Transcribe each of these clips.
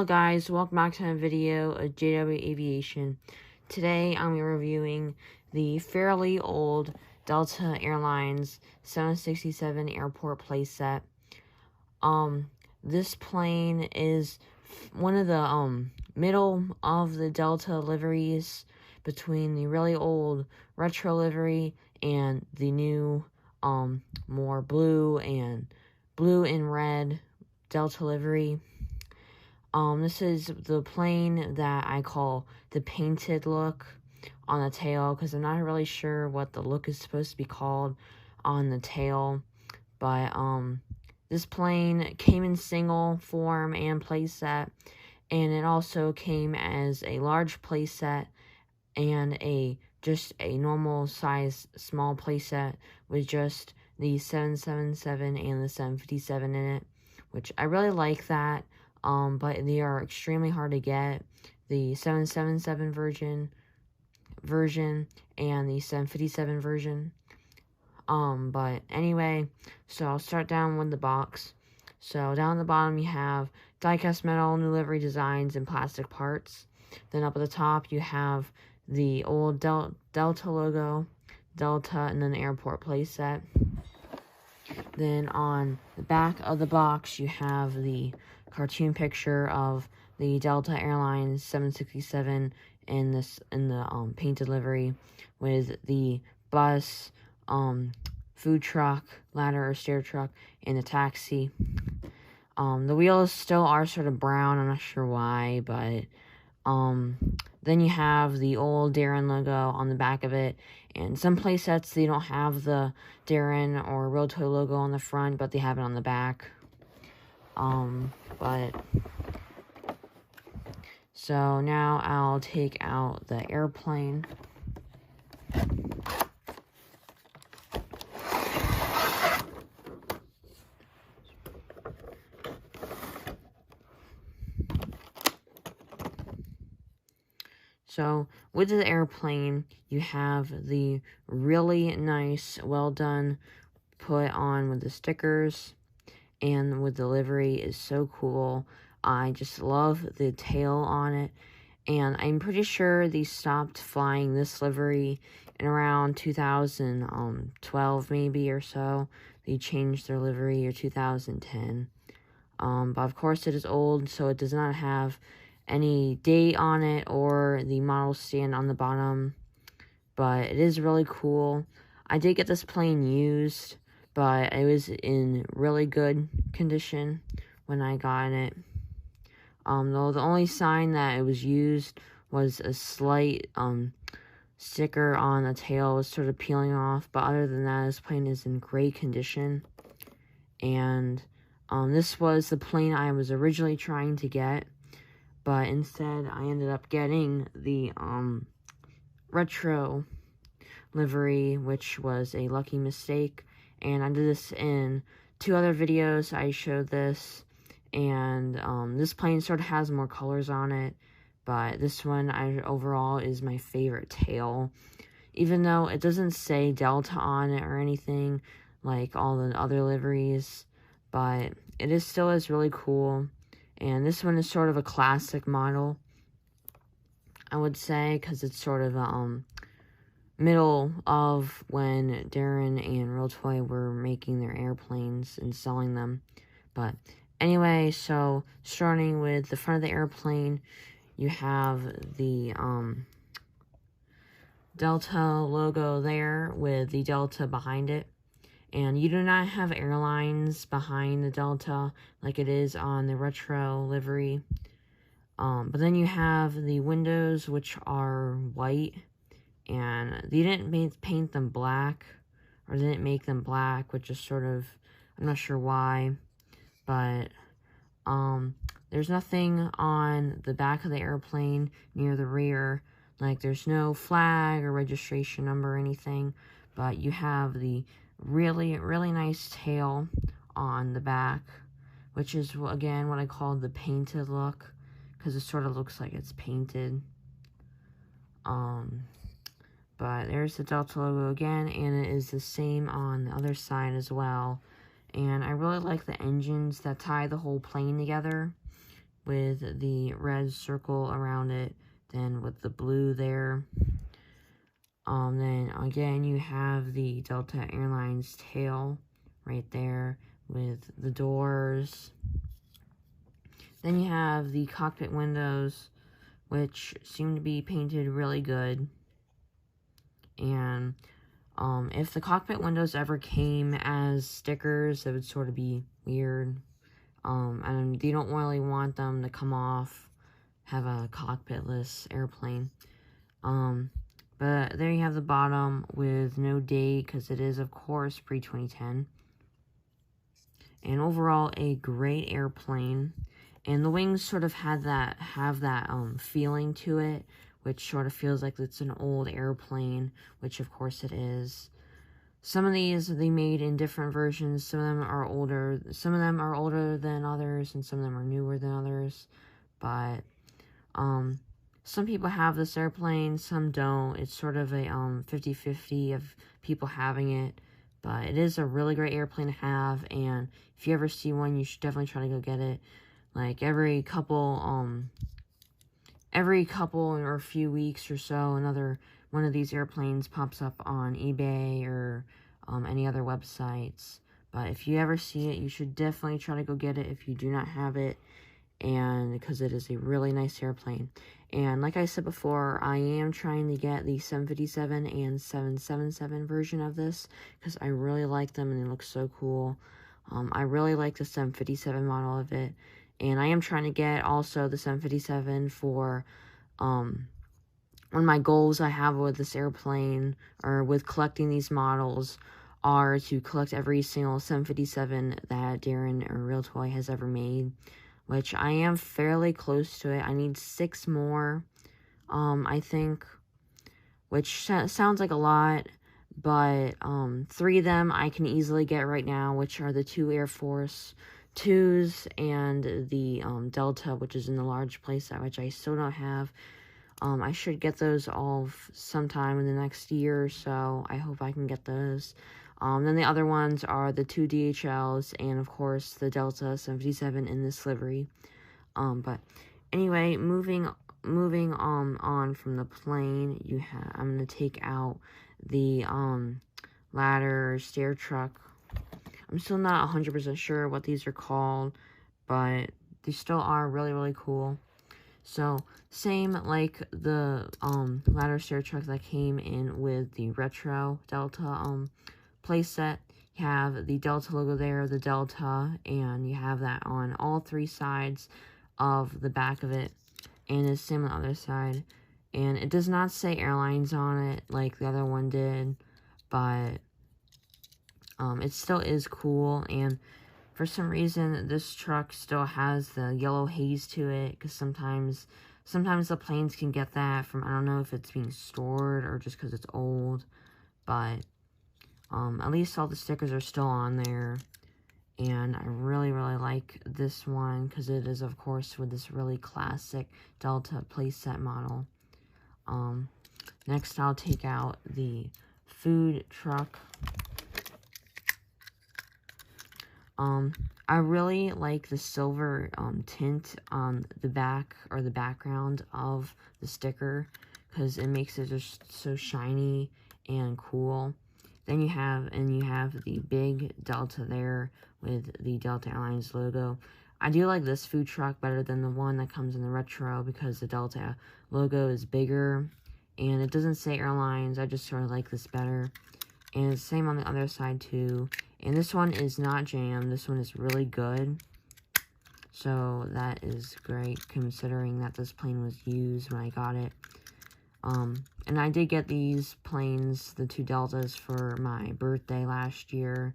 guys, welcome back to my video of JW Aviation. Today I'm reviewing the fairly old Delta Airlines 767 airport playset. This plane is one of the middle of the Delta liveries between the really old retro livery and the new more blue and red Delta livery. This is the plane that I call the painted look on the tail, because I'm not really sure what the look is supposed to be called on the tail. But this plane came in single form and playset, and it also came as a large playset and just a normal size small playset with just the 777 and the 757 in it, which I really like that. But they are extremely hard to get. The 777 version and the 757 version. But anyway, so I'll start down with the box. So down at the bottom you have die-cast metal, new livery designs, and plastic parts. Then up at the top you have the old Delta logo, Delta, and then the airport playset. Then on the back of the box you have the cartoon picture of the Delta Airlines 767 in the painted livery with the bus, food truck, ladder or stair truck, and the taxi. The wheels still are sort of brown. I'm not sure why, but then you have the old Daron logo on the back of it. And some playsets, they don't have the Daron or Realtoy logo on the front, but they have it on the back. So now I'll take out the airplane. So with the airplane, you have the really nice, well done put on with the stickers, and with the livery is so cool. I just love the tail on it, and I'm pretty sure they stopped flying this livery in around 2012 maybe or so. They changed their livery, or 2010. But of course it is old, so it does not have any date on it or the model stand on the bottom, but it is really cool. I did get this plane used, but it was in really good condition when I got it. Though the only sign that it was used was a slight sticker on the tail was sort of peeling off, but other than that, this plane is in great condition. And this was the plane I was originally trying to get, but instead I ended up getting the retro livery, which was a lucky mistake. And I did this in 2 other videos. I showed this, and this plane sort of has more colors on it, but this one overall is my favorite tail, even though it doesn't say Delta on it or anything like all the other liveries, but it still is really cool. And this one is sort of a classic model, I would say, because it's sort of middle of when Daron and Realtoy were making their airplanes and selling them. But anyway, so starting with the front of the airplane, you have the Delta logo there with the Delta behind it. And you do not have Airlines behind the Delta like it is on the retro livery. But then you have the windows, which are white. And they didn't paint them black, or they didn't make them black, which is sort of, I'm not sure why. But there's nothing on the back of the airplane near the rear. Like, there's no flag or registration number or anything. But you have the really, really nice tail on the back, which is, again, what I call the painted look, because it sort of looks like it's painted. But there's the Delta logo again, and it is the same on the other side as well. And I really like the engines that tie the whole plane together. with the red circle around it, then with the blue there. Then again, you have the Delta Airlines tail right there with the doors. Then you have the cockpit windows, which seem to be painted really good. And if the cockpit windows ever came as stickers, it would sort of be weird. And you don't really want them to come off, have a cockpitless airplane. But there you have the bottom with no date, because it is, of course, pre-2010. And overall, a great airplane. And the wings sort of have that feeling to it, which sort of feels like it's an old airplane, which of course it is. Some of these they made in different versions. Some of them are older. Some of them are older than others, and some of them are newer than others. But some people have this airplane, some don't. It's sort of a 50-50 of people having it. But it is a really great airplane to have, and if you ever see one, you should definitely try to go get it. Like every couple or a few weeks or so, another one of these airplanes pops up on eBay or any other websites. But if you ever see it, you should definitely try to go get it if you do not have it, and because it is a really nice airplane. And like I said before, I am trying to get the 757 and 777 version of this, because I really like them and they look so cool. I really like the 757 model of it. And I am trying to get also the 757 for, one of my goals I have with this airplane, or with collecting these models, are to collect every single 757 that Daron or Realtoy has ever made, which I am fairly close to it. I need 6 more, I think, which sounds like a lot, but 3 of them I can easily get right now, which are the 2 Air Force 2s and the Delta, which is in the large playset, which I still don't have. I should get those all sometime in the next year or so. I hope I can get those. Then the other ones are the 2 DHLs and, of course, the Delta 757 in this livery. But anyway, moving on from the plane, I'm going to take out the ladder stair truck. I'm still not 100% sure what these are called, but they still are really, really cool. So, same like the ladder stair truck that came in with the retro Delta playset. You have the Delta logo there, the Delta, and you have that on all 3 sides of the back of it, and it's same on the other side. And it does not say Airlines on it like the other one did, but it still is cool. And for some reason, this truck still has the yellow haze to it, because sometimes the planes can get that from, I don't know if it's being stored or just because it's old, but at least all the stickers are still on there. And I really, really like this one, because it is, of course, with this really classic Delta playset model. Next, I'll take out the food truck. I really like the silver tint on the back or the background of the sticker, because it makes it just so shiny and cool. Then you have the big Delta there with the Delta Airlines logo. I do like this food truck better than the one that comes in the retro, because the Delta logo is bigger and it doesn't say Airlines. I just sort of like this better. And it's the same on the other side too. And this one is not jammed. This one is really good. So that is great, considering that this plane was used when I got it. And I did get these planes, the 2 Deltas, for my birthday last year.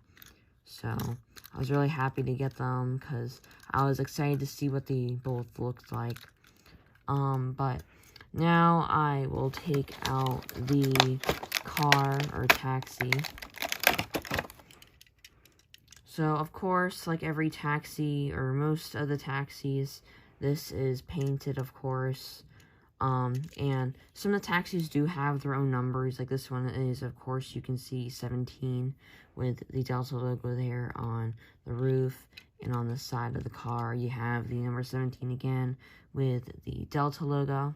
So I was really happy to get them, because I was excited to see what they both looked like. But now I will take out the car or taxi. So, of course, like every taxi, or most of the taxis, this is painted, of course. And some of the taxis do have their own numbers. Like this one is, of course, you can see 17 with the Delta logo there on the roof. And on the side of the car, you have the number 17 again with the Delta logo.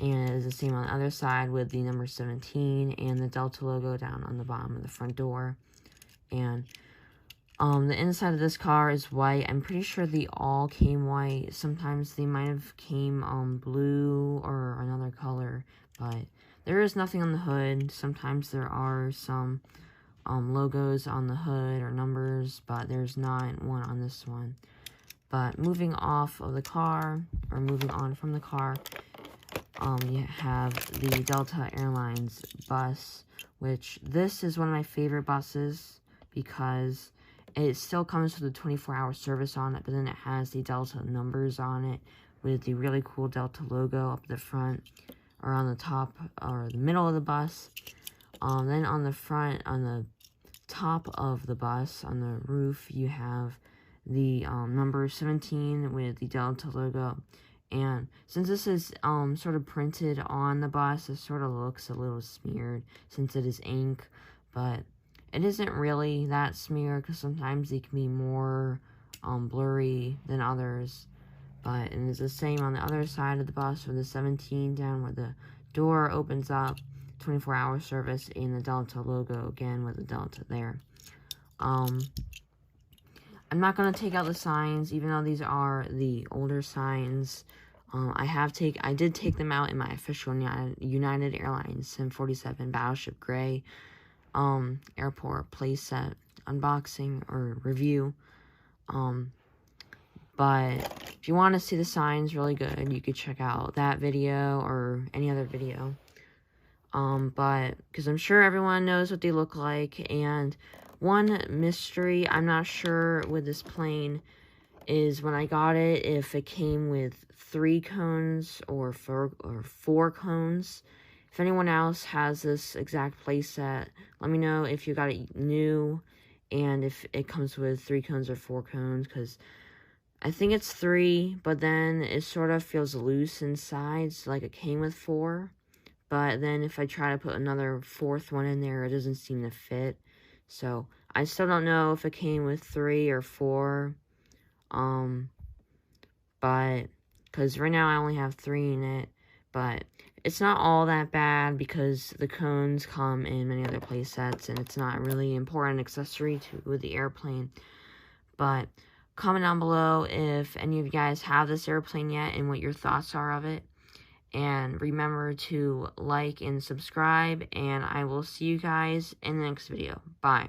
And it is the same on the other side with the number 17 and the Delta logo down on the bottom of the front door. And the inside of this car is white. I'm pretty sure they all came white. Sometimes they might have came blue or another color, but there is nothing on the hood. Sometimes there are some logos on the hood or numbers, but there's not one on this one. But moving off of the car, or moving on from the car, you have the Delta Airlines bus, which this is one of my favorite buses because it still comes with a 24-hour service on it, but then it has the Delta numbers on it with the really cool Delta logo up the front, or on the top, or the middle of the bus. Then on the front, on the top of the bus, on the roof, you have the number 17 with the Delta logo. And since this is sort of printed on the bus, it sort of looks a little smeared since it is ink, but it isn't really that smeared because sometimes they can be more blurry than others. But and it's the same on the other side of the bus with the 17 down where the door opens up, 24-hour service, and the Delta logo again with the Delta there. I'm not going to take out the signs, even though these are the older signs. I did take them out in my official United Airlines 747 Battleship Gray airport playset unboxing or review. But if you want to see the signs really good, you could check out that video or any other video. But because I'm sure everyone knows what they look like. And one mystery I'm not sure with this plane is when I got it, if it came with 3 cones or 4 cones. If anyone else has this exact playset, let me know if you got it new and if it comes with 3 cones or 4 cones, because I think it's 3, but then it sort of feels loose inside, so like it came with 4. But then if I try to put another 4th one in there, it doesn't seem to fit. So I still don't know if it came with 3 or 4. But because right now I only have 3 in it, but it's not all that bad because the cones come in many other play sets and it's not really an important accessory with the airplane. But comment down below if any of you guys have this airplane yet and what your thoughts are of it. And remember to like and subscribe, and I will see you guys in the next video. Bye.